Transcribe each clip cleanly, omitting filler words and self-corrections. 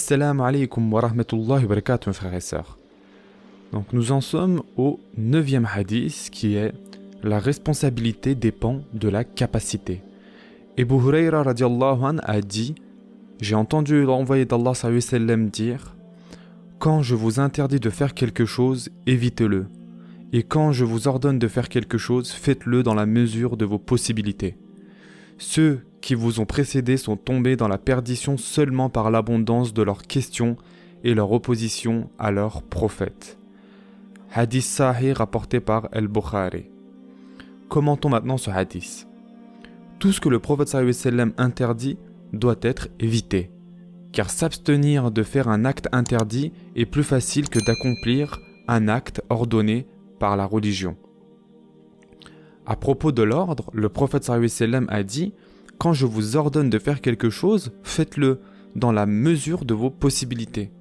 Assalamu alaikum wa rahmatullahi wa barakatuh, mes frères et sœurs. Donc nous en sommes au 9e hadith qui est la responsabilité dépend de la capacité. Abu Hurayra radiallahu anh a dit: j'ai entendu l'envoyé d'Allah sallallahu alayhi wa sallam dire: quand je vous interdis de faire quelque chose, évitez-le. Et quand je vous ordonne de faire quelque chose, faites-le dans la mesure de vos possibilités. Ceux qui vous ont précédés sont tombés dans la perdition seulement par l'abondance de leurs questions et leur opposition à leurs prophètes. Hadith sahih rapporté par Al-Bukhari. Commentons maintenant ce hadith. Tout ce que le prophète sallallahu alayhi wa sallam interdit doit être évité, car s'abstenir de faire un acte interdit est plus facile que d'accomplir un acte ordonné par la religion. À propos de l'ordre, le prophète sallallahu alayhi wa sallam a dit: quand je vous ordonne de faire quelque chose, faites-le dans la mesure de vos possibilités.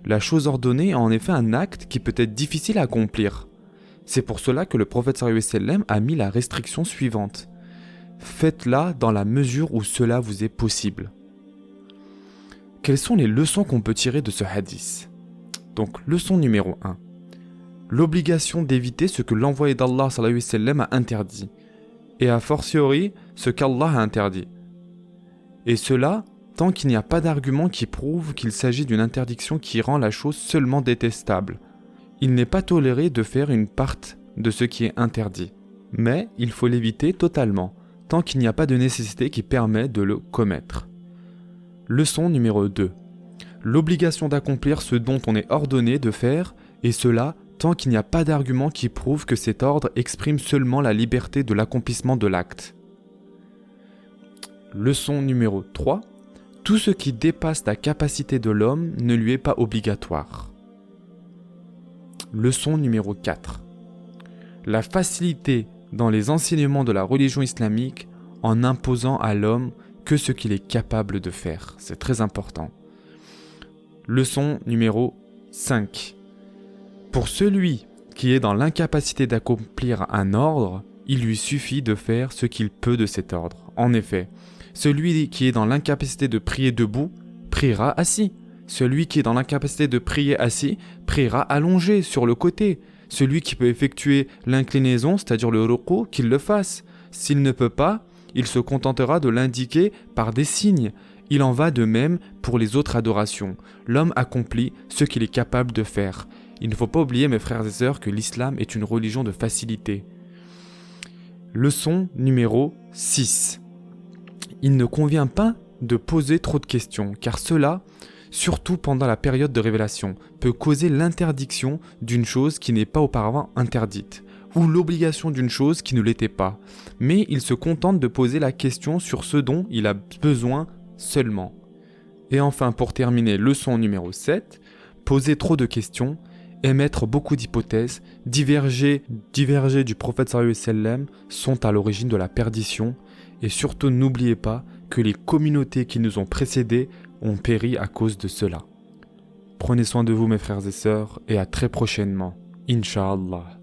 La chose ordonnée est en effet un acte qui peut être difficile à accomplir. C'est pour cela que le prophète sallallahu alayhi wa sallam a mis la restriction suivante: faites-la dans la mesure où cela vous est possible. Quelles sont les leçons qu'on peut tirer de ce hadith? Donc, leçon numéro 1. L'obligation d'éviter ce que l'envoyé d'Allah sallallahu alayhi wa sallam a interdit, et a fortiori ce qu'Allah a interdit. Et cela, tant qu'il n'y a pas d'argument qui prouve qu'il s'agit d'une interdiction qui rend la chose seulement détestable. Il n'est pas toléré de faire une partie de ce qui est interdit, mais il faut l'éviter totalement, tant qu'il n'y a pas de nécessité qui permet de le commettre. Leçon numéro 2. L'obligation d'accomplir ce dont on est ordonné de faire, et cela tant qu'il n'y a pas d'argument qui prouve que cet ordre exprime seulement la liberté de l'accomplissement de l'acte. Leçon numéro 3. Tout ce qui dépasse la capacité de l'homme ne lui est pas obligatoire. Leçon numéro 4. La facilité dans les enseignements de la religion islamique en imposant à l'homme que ce qu'il est capable de faire. C'est très important. Leçon numéro 5. Pour celui qui est dans l'incapacité d'accomplir un ordre, il lui suffit de faire ce qu'il peut de cet ordre. En effet, celui qui est dans l'incapacité de prier debout, priera assis. Celui qui est dans l'incapacité de prier assis, priera allongé sur le côté. Celui qui peut effectuer l'inclinaison, c'est-à-dire le ruku, qu'il le fasse. S'il ne peut pas, il se contentera de l'indiquer par des signes. Il en va de même pour les autres adorations. L'homme accomplit ce qu'il est capable de faire. Il ne faut pas oublier, mes frères et sœurs, que l'islam est une religion de facilité. Leçon numéro 6. Il ne convient pas de poser trop de questions, car cela, surtout pendant la période de révélation, peut causer l'interdiction d'une chose qui n'est pas auparavant interdite, ou l'obligation d'une chose qui ne l'était pas. Mais il se contente de poser la question sur ce dont il a besoin seulement. Et enfin, pour terminer, leçon numéro 7, poser trop de questions, émettre beaucoup d'hypothèses, diverger du prophète sallallahu alayhi wa sallam sont à l'origine de la perdition. Et surtout, n'oubliez pas que les communautés qui nous ont précédés ont péri à cause de cela. Prenez soin de vous, mes frères et sœurs, et à très prochainement, Inch'Allah.